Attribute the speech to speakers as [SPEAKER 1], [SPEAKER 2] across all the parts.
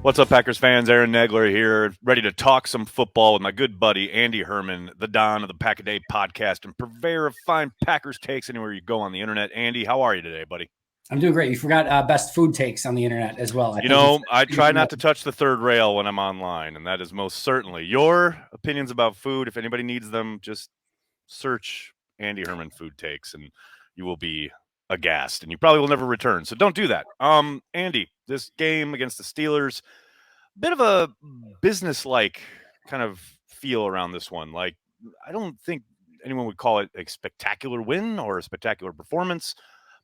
[SPEAKER 1] What's up, Packers fans? Aaron Negler here, ready to talk some football with my good buddy, Andy Herman, the Don of the Pack-A-Day podcast and purveyor of fine Packers takes anywhere you go on the internet. Andy, how are you today, buddy?
[SPEAKER 2] I'm doing great. You forgot best food takes on the internet as well.
[SPEAKER 1] I try not to touch the third rail when I'm online, and that is most certainly your opinions about food. If anybody needs them, just search Andy Herman food takes, and you will be aghast, and you probably will never return. So don't do that. Andy, this game against the Steelers, bit of a business-like kind of feel around this one. Like, I don't think anyone would call it a spectacular win or a spectacular performance,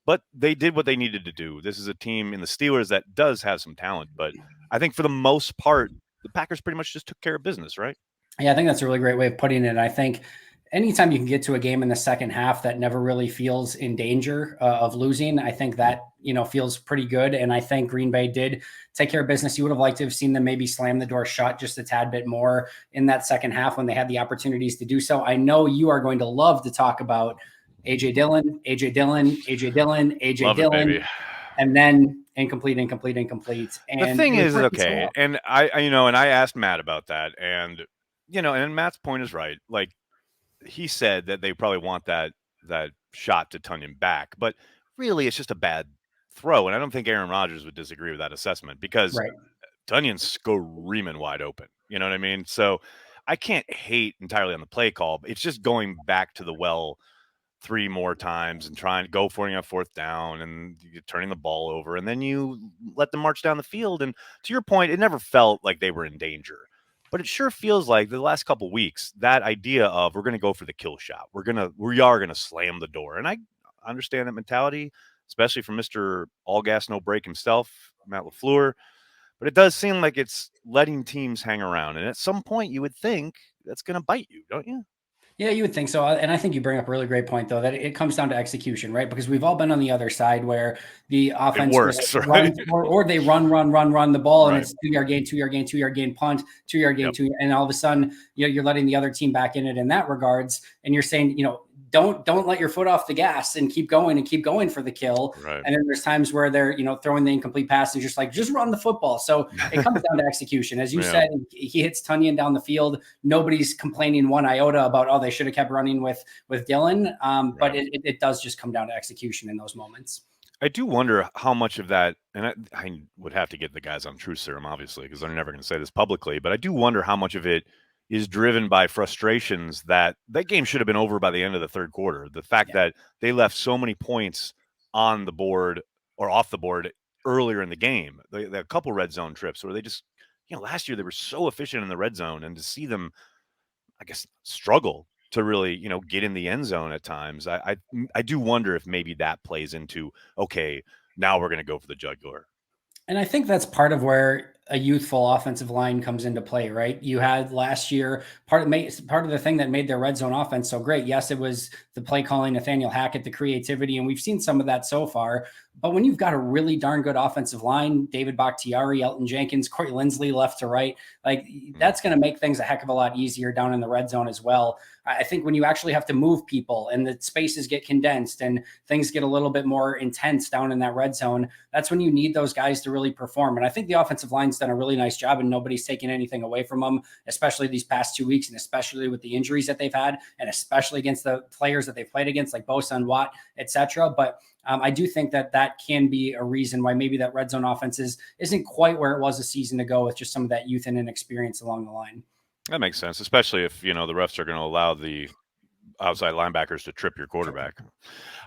[SPEAKER 1] but they did what they needed to do. This is a team in the Steelers that does have some talent, but I think for the most part, the Packers pretty much just took care of business, right?
[SPEAKER 2] Yeah, I think that's a really great way of putting it. I think anytime you can get to a game in the second half that never really feels in danger of losing, I think that, feels pretty good. And I think Green Bay did take care of business. You would have liked to have seen them maybe slam the door shut just a tad bit more in that second half when they had the opportunities to do so. I know you are going to love to talk about A.J. Dillon, and then incomplete. And
[SPEAKER 1] the thing is, okay, and I asked Matt about that, and and Matt's point is right. Like, he said that they probably want that shot to Tunyon back, but really it's just a bad throw, and I don't think Aaron Rodgers would disagree with that assessment because Tunyon's screaming wide open. You know what I mean? So I can't hate entirely on the play call. It's just going back to the well 3 more times and trying to go for it on fourth down and you're turning the ball over, and then you let them march down the field. And to your point, it never felt like they were in danger. But it sure feels like the last couple of weeks, that idea of we're going to go for the kill shot, we are going to slam the door. And I understand that mentality, especially from Mr. All Gas No Break himself, Matt LaFleur. But it does seem like it's letting teams hang around. And at some point, you would think that's going to bite you, don't you?
[SPEAKER 2] Yeah, you would think so. And I think you bring up a really great point, though, that it comes down to execution, right? Because we've all been on the other side where the offense
[SPEAKER 1] works, right?
[SPEAKER 2] or they run the ball, and it's 2-yard gain, 2-yard gain, punt, 2-yard gain, and all of a sudden, you're letting the other team back in it in that regards. And you're saying, don't let your foot off the gas and keep going for the kill.
[SPEAKER 1] Right.
[SPEAKER 2] And then there's times where they're, throwing the incomplete pass and just run the football. So it comes down to execution. As you said, he hits Tunyon down the field. Nobody's complaining one iota about, they should have kept running with Dillon. But it does just come down to execution in those moments.
[SPEAKER 1] I do wonder how much of that, and I would have to get the guys on truth serum, obviously, because they're never going to say this publicly, but I do wonder how much of it is driven by frustrations that game should have been over by the end of the third quarter. The fact that they left so many points on the board or off the board earlier in the game. They had a couple red zone trips where they just, last year they were so efficient in the red zone, and to see them, I guess, struggle to really, get in the end zone at times. I do wonder if maybe that plays into, okay, now we're going to go for the jugular.
[SPEAKER 2] And I think that's part of where a youthful offensive line comes into play, right? You had last year, part of the thing that made their red zone offense so great. Yes, it was the play calling, Nathaniel Hackett, the creativity, and we've seen some of that so far. But when you've got a really darn good offensive line, David Bakhtiari, Elton Jenkins, Corey Linsley left to right, that's going to make things a heck of a lot easier down in the red zone as well. I think when you actually have to move people and the spaces get condensed and things get a little bit more intense down in that red zone, that's when you need those guys to really perform. And I think the offensive line's done a really nice job, and nobody's taken anything away from them, especially these past 2 weeks, and especially with the injuries that they've had, and especially against the players that they've played against, like Bosa and Watt, etc. But I do think that can be a reason why maybe that red zone offense isn't quite where it was a season ago, with just some of that youth and inexperience along the line.
[SPEAKER 1] That makes sense, especially if, the refs are going to allow the outside linebackers to trip your quarterback.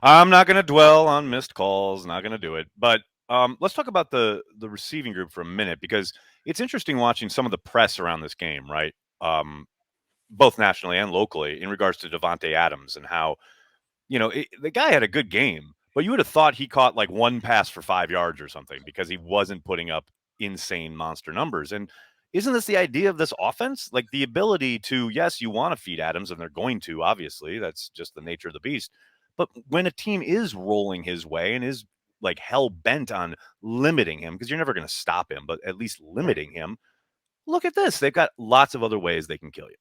[SPEAKER 1] I'm not going to dwell on missed calls, not going to do it. But let's talk about the receiving group for a minute, because it's interesting watching some of the press around this game, right? Both nationally and locally, in regards to Devontae Adams and how, the guy had a good game, but you would have thought he caught like one pass for 5 yards or something because he wasn't putting up insane monster numbers. And isn't this the idea of this offense? Like, the ability to, yes, you want to feed Adams, and they're going to, obviously, that's just the nature of the beast. But when a team is rolling his way and is like hell bent on limiting him, because you're never going to stop him, but at least limiting him, look at this. They've got lots of other ways they can kill you.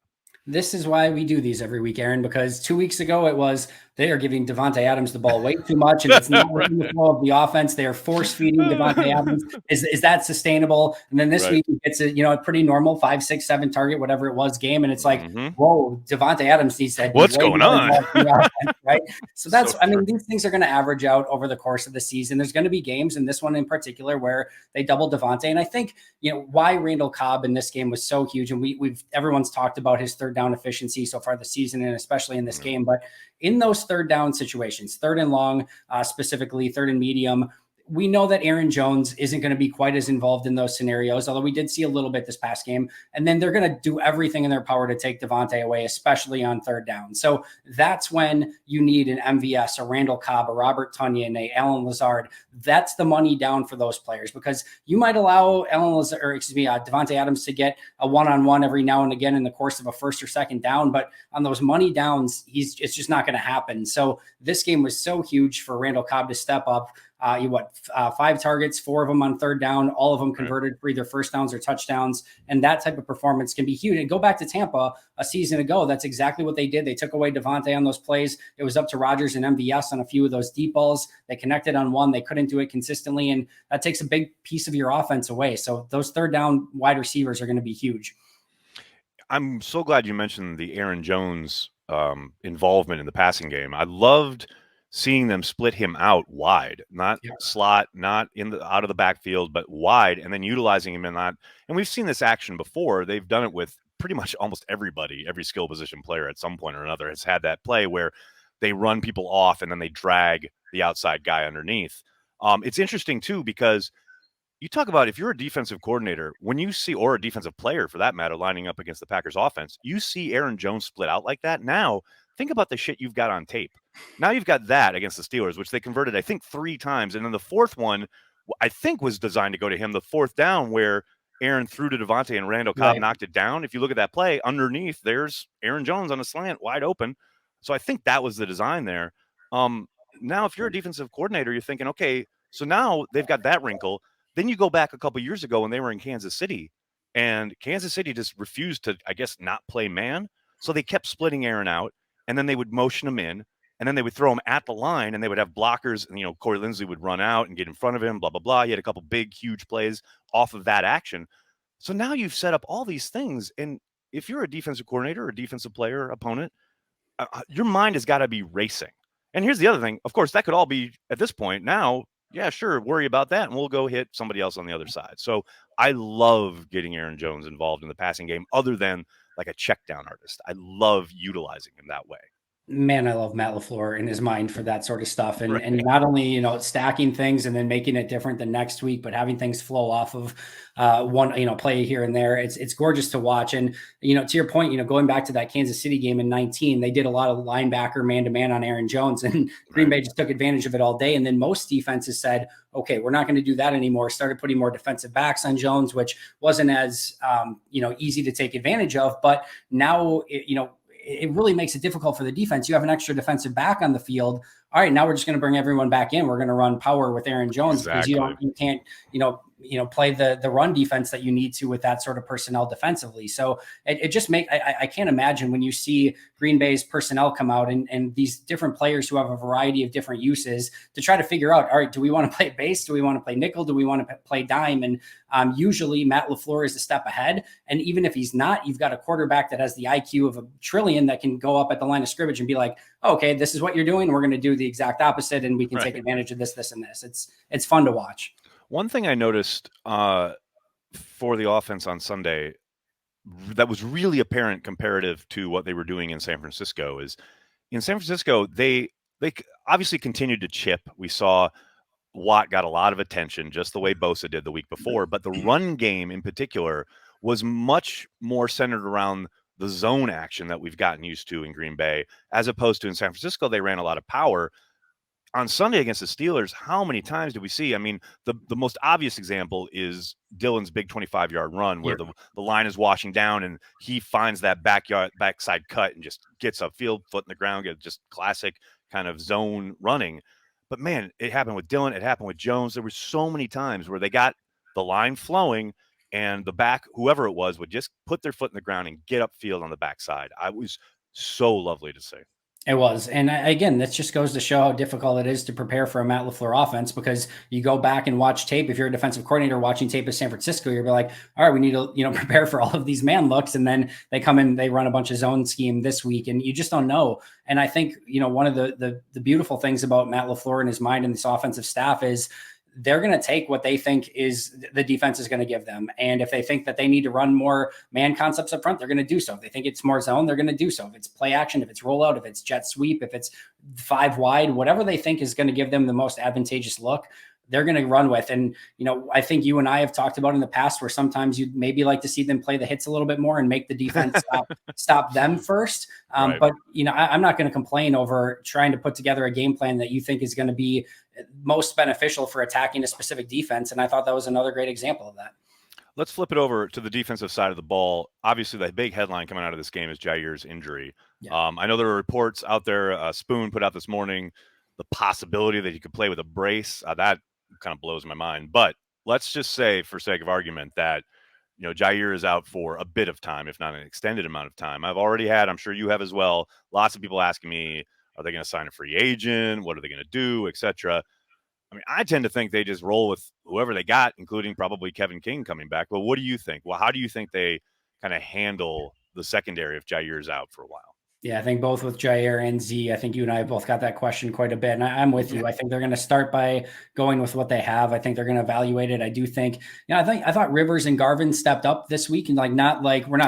[SPEAKER 2] This is why we do these every week, Aaron, because 2 weeks ago it was they are giving Davante Adams the ball way too much, and it's not within the flow of the offense. They are force feeding Davante Adams. Is that sustainable? And then this week it's a pretty normal 5, 6, 7 target, whatever it was, game, and it's like, whoa, Davante Adams needs to be
[SPEAKER 1] what's going on,
[SPEAKER 2] offense, right? So that's these things are going to average out over the course of the season. There's going to be games, and this one in particular, where they double Davante, and I think why Randall Cobb in this game was so huge, and everyone's talked about his third down efficiency so far this season, and especially in this game, but in those third down situations, third and long, specifically third and medium, we know that Aaron Jones isn't going to be quite as involved in those scenarios, although we did see a little bit this past game. And then they're going to do everything in their power to take Davante away, especially on third down. So that's when you need an MVS, a Randall Cobb, a Robert Tonyan, a Alan Lazard. That's the money down for those players, because you might allow Davante Adams to get a one-on-one every now and again in the course of a first or second down, but on those money downs, it's just not going to happen. So this game was so huge for Randall Cobb to step up. 5 targets, 4 of them on third down, all of them converted for either first downs or touchdowns. And that type of performance can be huge. And go back to Tampa a season ago. That's exactly what they did. They took away Davante on those plays. It was up to Rodgers and MVS on a few of those deep balls. They connected on one. They couldn't do it consistently. And that takes a big piece of your offense away. So those third down wide receivers are going to be huge.
[SPEAKER 1] I'm so glad you mentioned the Aaron Jones involvement in the passing game. I loved seeing them split him out wide, not slot, not out of the backfield, but wide, and then utilizing him in that. And we've seen this action before. They've done it with pretty much almost everybody. Every skill position player at some point or another has had that play where they run people off and then they drag the outside guy underneath. It's interesting too, because you talk about, if you're a defensive coordinator, when you see, or a defensive player for that matter, lining up against the Packers offense, you see Aaron Jones split out like that. Now think about the shit you've got on tape. Now you've got that against the Steelers, which they converted, I think, 3 times. And then the fourth one, I think, was designed to go to him. The fourth down where Aaron threw to Davante and Randall Cobb knocked it down. If you look at that play, underneath, there's Aaron Jones on a slant, wide open. So I think that was the design there. Now, if you're a defensive coordinator, you're thinking, okay, so now they've got that wrinkle. Then you go back a couple years ago when they were in Kansas City, and Kansas City just refused to, I guess, not play man. So they kept splitting Aaron out, and then they would motion him in, and then they would throw him at the line, and they would have blockers, and, Corey Linsley would run out and get in front of him, blah, blah, blah. He had a couple big, huge plays off of that action. So now you've set up all these things, and if you're a defensive coordinator or a defensive player, opponent, your mind has got to be racing. And here's the other thing. Of course, that could all be, at this point, now, yeah, sure, worry about that, and we'll go hit somebody else on the other side. So I love getting Aaron Jones involved in the passing game, other than like a check down artist. I love utilizing him that way.
[SPEAKER 2] Man, I love Matt LaFleur and his mind for that sort of stuff. And not only, stacking things and then making it different the next week, but having things flow off of one, play here and there. It's gorgeous to watch. And, to your point, going back to that Kansas City game in 19, they did a lot of linebacker man-to-man on Aaron Jones, and Green Bay just took advantage of it all day. And then most defenses said, okay, we're not going to do that anymore. Started putting more defensive backs on Jones, which wasn't as, easy to take advantage of. But now, it really makes it difficult for the defense. You have an extra defensive back on the field. All right, now we're just going to bring everyone back in. We're going to run power with Aaron Jones because you can't, play the run defense that you need to with that sort of personnel defensively. So it just I can't imagine when you see Green Bay's personnel come out and these different players who have a variety of different uses to try to figure out, all right, do we want to play base? Do we want to play nickel? Do we want to play dime? And usually Matt LaFleur is a step ahead. And even if he's not, you've got a quarterback that has the IQ of a trillion that can go up at the line of scrimmage and be like, oh, okay, this is what you're doing. We're going to do the exact opposite, and we can take advantage of this, this, and this. It's fun to watch.
[SPEAKER 1] One thing I noticed for the offense on Sunday that was really apparent comparative to what they were doing in San Francisco is, in San Francisco, they obviously continued to chip. We saw Watt got a lot of attention, just the way Bosa did the week before, but the run game in particular was much more centered around the zone action that we've gotten used to in Green Bay, as opposed to in San Francisco, they ran a lot of power. On Sunday against the Steelers, how many times did we see? I mean, the most obvious example is Dylan's big 25-yard run where the line is washing down and he finds that backside cut and just gets upfield, foot in the ground, get just classic kind of zone running. But man, it happened with Dylan. It happened with Jones. There were so many times where they got the line flowing and the back, whoever it was, would just put their foot in the ground and get upfield on the backside. I was so lovely to see.
[SPEAKER 2] It was. And again, this just goes to show how difficult it is to prepare for a Matt LaFleur offense, because you go back and watch tape. If you're a defensive coordinator watching tape of San Francisco, you're like, all right, we need to, prepare for all of these man looks. And then they come in, they run a bunch of zone scheme this week, and you just don't know. And I think, one of the beautiful things about Matt LaFleur and his mind and this offensive staff is they're going to take what they think is the defense is going to give them. And if they think that they need to run more man concepts up front, they're going to do so. If they think it's more zone, they're going to do so. If it's play action, if it's rollout, if it's jet sweep, if it's 5 wide, whatever they think is going to give them the most advantageous look, they're going to run with. And, I think you and I have talked about in the past where sometimes you'd maybe like to see them play the hits a little bit more and make the defense stop them first.
[SPEAKER 1] Right.
[SPEAKER 2] But, I'm not going to complain over trying to put together a game plan that you think is going to be most beneficial for attacking a specific defense. And I thought that was another great example of that.
[SPEAKER 1] Let's flip it over to the defensive side of the ball. Obviously, the big headline coming out of this game is Jaire's injury. Yeah. I know there are reports out there. Spoon put out this morning the possibility that he could play with a brace. That kind of blows my mind. But let's just say, for sake of argument, that Jaire is out for a bit of time, if not an extended amount of time. I've already had, I'm sure you have as well, lots of people asking me, are they going to sign a free agent? What are they going to do, etc. I mean, I tend to think they just roll with whoever they got, including probably Kevin King coming back. But what do you think? Well, how do you think they kind of handle the secondary if Jaire's out for a while?
[SPEAKER 2] Yeah, I think both with Jaire and Z, I think you and I both got that question quite a bit. And I'm with you. I think they're going to start by going with what they have. I think they're going to evaluate it. I do think, I thought Rivers and Garvin stepped up this week, and we're not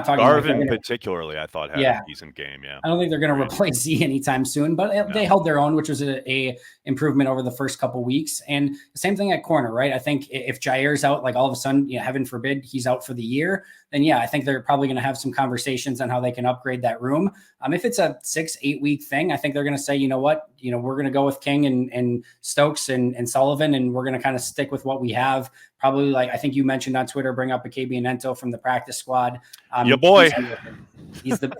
[SPEAKER 2] talking
[SPEAKER 1] Garvin particularly, I thought had a decent game. Yeah.
[SPEAKER 2] I don't think they're going to replace Z anytime soon, but they held their own, which was a improvement over the first couple weeks. And the same thing at corner, right? I think if Jaire's out, like all of a sudden, heaven forbid he's out for the year, then I think they're probably going to have some conversations on how they can upgrade that room. If it's a 6-8 week thing, I think they're going to say, you know what, we're going to go with King and Stokes and Sullivan, and we're going to kind of stick with what we have. Probably, like I think you mentioned on Twitter, bring up Akabi and Ento from the practice squad.
[SPEAKER 1] Your boy.
[SPEAKER 2] He's the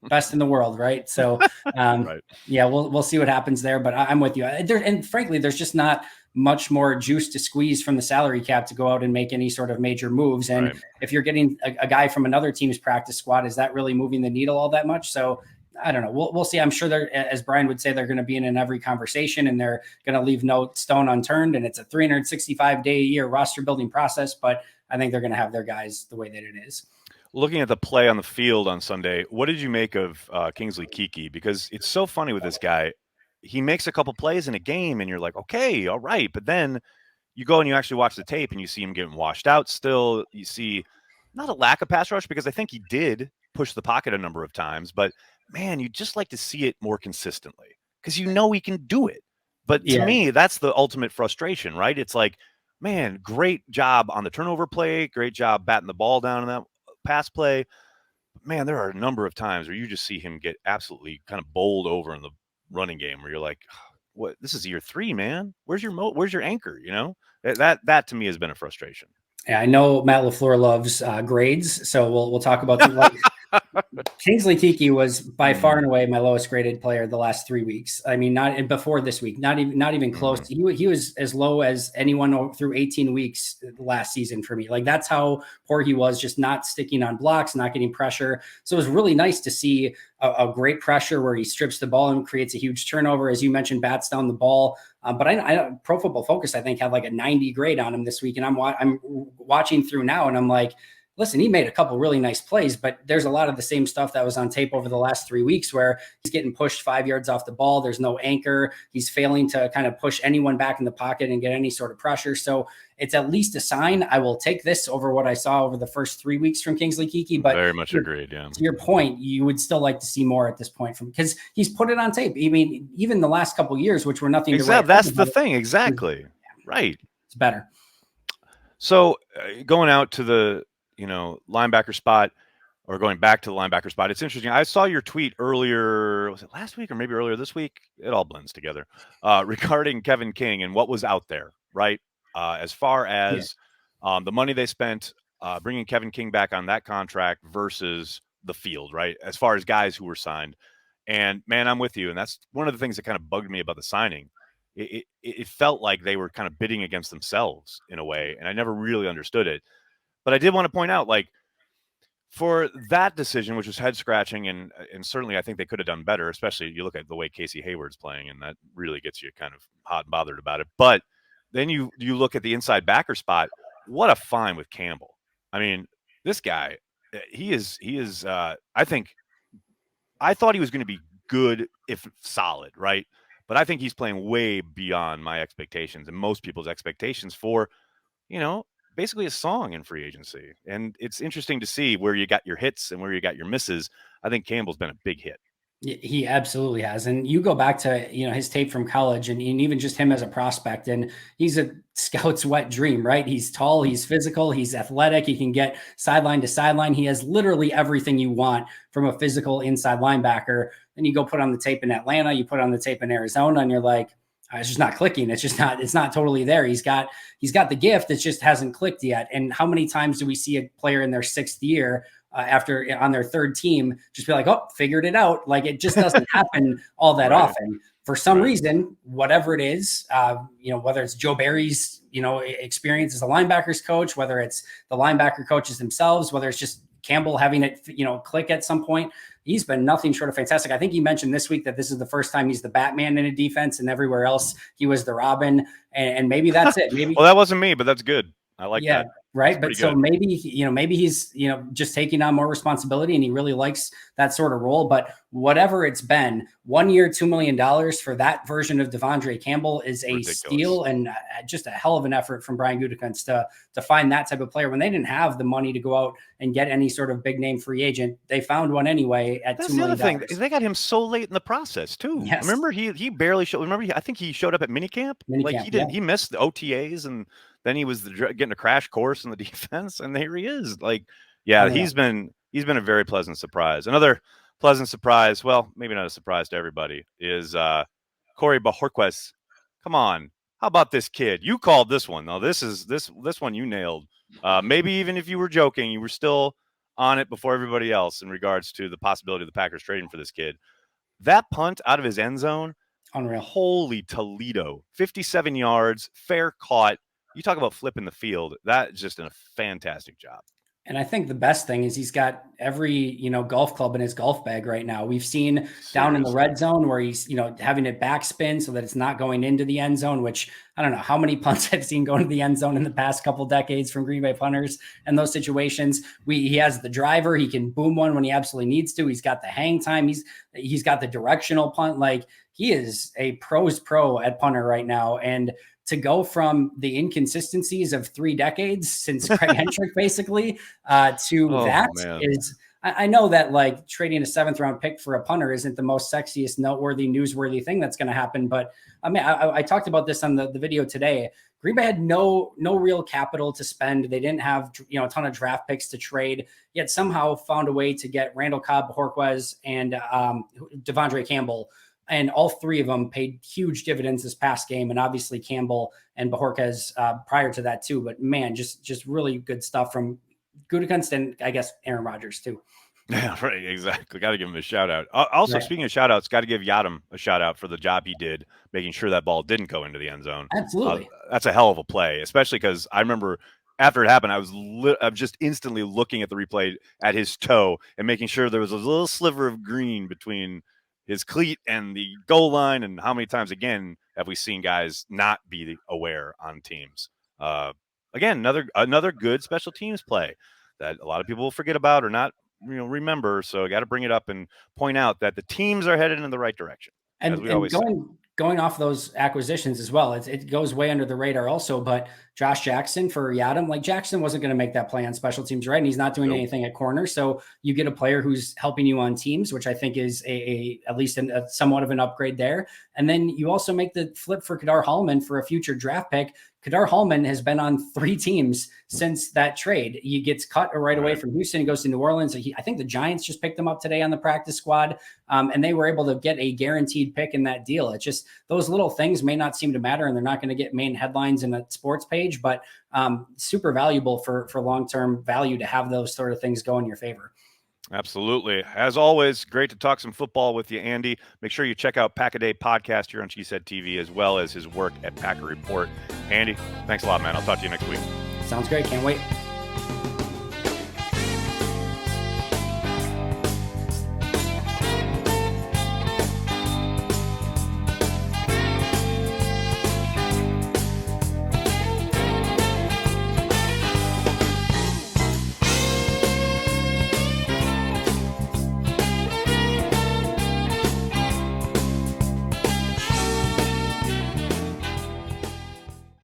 [SPEAKER 2] best in the world, right? So, right. Yeah, we'll see what happens there. But I'm with you. And frankly, there's just not much more juice to squeeze from the salary cap to go out and make any sort of major moves. And if you're getting a guy from another team's practice squad, is that really moving the needle all that much? So I don't know. We'll see. I'm sure they're, as Brian would say, they're going to be in every conversation, and they're going to leave no stone unturned. And it's a 365-day a year roster building process. But I think they're going to have their guys the way that it is.
[SPEAKER 1] Looking at the play on the field on Sunday, what did you make of Kingsley Keke? Because it's so funny with this guy. He makes a couple plays in a game, and you're like, okay, all right. But then you go and you actually watch the tape, and you see him getting washed out still. You see not a lack of pass rush, because I think he did push the pocket a number of times. But, man, you just like to see it more consistently because he can do it. But to me, that's the ultimate frustration, right? It's like, man, great job on the turnover play. Great job batting the ball down in that pass play. But man, there are a number of times where you just see him get absolutely kind of bowled over in the running game where you're like, what, this is year 3, man. Where's your anchor? That to me has been a frustration.
[SPEAKER 2] Yeah, I know Matt LaFleur loves grades, so we'll talk about the Kingsley Keke was by far and away my lowest graded player the last 3 weeks. I mean, not before this week, not even close. He was as low as anyone through 18 weeks last season for me. Like, that's how poor he was, just not sticking on blocks, not getting pressure. So it was really nice to see a great pressure where he strips the ball and creates a huge turnover. As you mentioned, bats down the ball. But I Pro Football Focus, I think, had like a 90 grade on him this week. And I'm watching through now, and I'm like, listen, he made a couple really nice plays, but there's a lot of the same stuff that was on tape over the last 3 weeks where he's getting pushed 5 yards off the ball. There's no anchor. He's failing to kind of push anyone back in the pocket and get any sort of pressure. So it's at least a sign. I will take this over what I saw over the first 3 weeks from Kingsley Keke. But
[SPEAKER 1] very much agreed. Yeah.
[SPEAKER 2] To your point, you would still like to see more at this point because he's put it on tape. I mean, even the last couple of years, which were nothing.
[SPEAKER 1] Exactly. That's the thing. Exactly. Yeah. Right.
[SPEAKER 2] It's better.
[SPEAKER 1] So going out to the linebacker spot, or going back to the linebacker spot, it's interesting. I saw your tweet earlier, was it last week or maybe earlier this week? It all blends together, regarding Kevin King and what was out there, right? As far as the money they spent bringing Kevin King back on that contract versus the field, right? As far as guys who were signed. And man, I'm with you. And that's one of the things that kind of bugged me about the signing. It felt like they were kind of bidding against themselves in a way. And I never really understood it. But I did want to point out, like, for that decision, which was head scratching, and certainly I think they could have done better. Especially you look at the way Casey Hayward's playing, and that really gets you kind of hot and bothered about it. But then you look at the inside backer spot. What a find with Campbell. I mean, this guy, he is. I thought he was going to be good, if solid, right? But I think he's playing way beyond my expectations and most people's expectations for, basically a song in free agency. And it's interesting to see where you got your hits and where you got your misses. I think Campbell's been a big hit.
[SPEAKER 2] He absolutely has. And you go back to, his tape from college and even just him as a prospect, and he's a scout's wet dream, right? He's tall, he's physical, he's athletic. He can get sideline to sideline. He has literally everything you want from a physical inside linebacker. Then you go put on the tape in Atlanta, you put on the tape in Arizona, and you're like, it's just not clicking. It's not totally there. He's got the gift. It just hasn't clicked yet. And how many times do we see a player in their 6th year after on their 3rd team just be like, oh, figured it out? Like, it just doesn't happen all that often. For some reason, whatever it is, whether it's Joe Barry's, experience as a linebackers coach, whether it's the linebacker coaches themselves, whether it's just Campbell having it, click at some point, he's been nothing short of fantastic. I think he mentioned this week that this is the first time he's the Batman in a defense, and everywhere else he was the Robin. And maybe that's it. Maybe.
[SPEAKER 1] Well, that wasn't me, but that's good. I like that.
[SPEAKER 2] Right. But so maybe he's, just taking on more responsibility and he really likes that sort of role. But whatever it's been, 1 year, $2 million for that version of Devondre Campbell is a steal and just a hell of an effort from Brian Gutekunst to find that type of player when they didn't have the money to go out and get any sort of big name free agent. They found one anyway at $2 million.
[SPEAKER 1] That's the other thing. They got him so late in the process too. Yes. Remember, he barely showed. Remember, I think he showed up at minicamp. He missed the OTAs, and then he was getting a crash course in the defense, and there he is. He's been a very pleasant surprise. Another pleasant surprise, well, maybe not a surprise to everybody, is Corey Bojorquez. Come on, how about this kid? You called this one. No, this one you nailed. Maybe even if you were joking, you were still on it before everybody else in regards to the possibility of the Packers trading for this kid. That punt out of his end zone,
[SPEAKER 2] unreal.
[SPEAKER 1] Holy Toledo, 57 yards, fair caught. You talk about flipping the field. That's just a fantastic job.
[SPEAKER 2] And I think the best thing is he's got every, golf club in his golf bag right now. We've seen down in the red zone where he's, having it backspin so that it's not going into the end zone, which I don't know how many punts I've seen go into the end zone in the past couple decades from Green Bay punters and those situations. He has the driver. He can boom one when he absolutely needs to. He's got the hang time. He's got the directional punt. Like, he is a pro's pro at punter right now. And to go from the inconsistencies of 3 decades since Craig Hentrick basically is, I know that like trading a 7th round pick for a punter isn't the most sexiest, noteworthy, newsworthy thing that's going to happen. But I mean, I talked about this on the video today. Green Bay had no real capital to spend. They didn't have, a ton of draft picks to trade, yet somehow found a way to get Randall Cobb, Bojorquez, and Devondre Campbell. And all 3 of them paid huge dividends this past game. And obviously Campbell and Bojorquez prior to that too. But man, just really good stuff from Gutekunst and I guess Aaron Rodgers too.
[SPEAKER 1] Yeah, right. Exactly. Got to give him a shout out. Also, Speaking of shout outs, got to give Yadam a shout out for the job he did making sure that ball didn't go into the end zone.
[SPEAKER 2] Absolutely.
[SPEAKER 1] That's a hell of a play, especially because I remember after it happened, I was just instantly looking at the replay at his toe and making sure there was a little sliver of green between his cleat and the goal line. And how many times again have we seen guys not be aware on teams? Again, another good special teams play that a lot of people will forget about or not remember. So I got to bring it up and point out that the teams are headed in the right direction.
[SPEAKER 2] And going off those acquisitions as well, it goes way under the radar also, but Josh Jackson for Yadam, like Jackson wasn't going to make that play on special teams, right? And he's not doing anything at corner. So you get a player who's helping you on teams, which I think is at least a somewhat of an upgrade there. And then you also make the flip for Kadar Hallman for a future draft pick. Kadar Hallman has been on 3 teams since that trade. He gets cut right away from Houston. He goes to New Orleans. I think the Giants just picked him up today on the practice squad. And they were able to get a guaranteed pick in that deal. It's just those little things may not seem to matter and they're not going to get main headlines in a sports page, but super valuable for long-term value to have those sort of things go in your favor.
[SPEAKER 1] Absolutely. As always, great to talk some football with you, Andy. Make sure you check out Pack-A-Day podcast here on She Said TV, as well as his work at Packer Report. Andy, thanks a lot, man. I'll talk to you next week.
[SPEAKER 2] Sounds great. Can't wait.